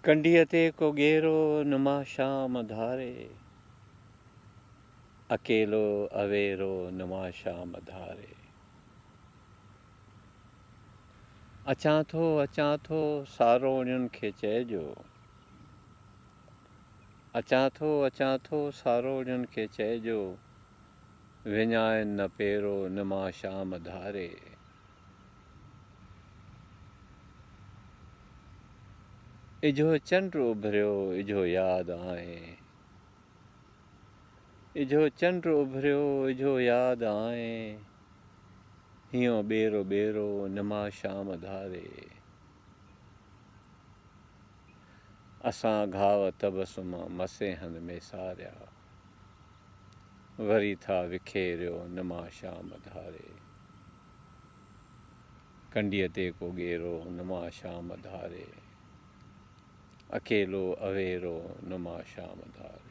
कंडीअ ते को गेरो नुमा शाम धारे, अकेलो अवेरो नुमा शाम धारे। अचां थो सारोणियुनि खे चइजो, अचां थो सारोणियुनि खे चइजो, विञाइनि न पेरो नुमा शाम धारे। इझो चंड उभरियो इझो यादि आए, इझो चंड उभरियो इझो यादि आए, हियो ॿेरो ॿेरो नुमा शाम धारे। असां घाव तबसुम मसेहनि में सारिया, वरी था विखेरियो नुमा शाम धारे। कंडीअ ते को गेरो नुमा शाम धारे, अकेलो अवेरो नुमा शाम धारे।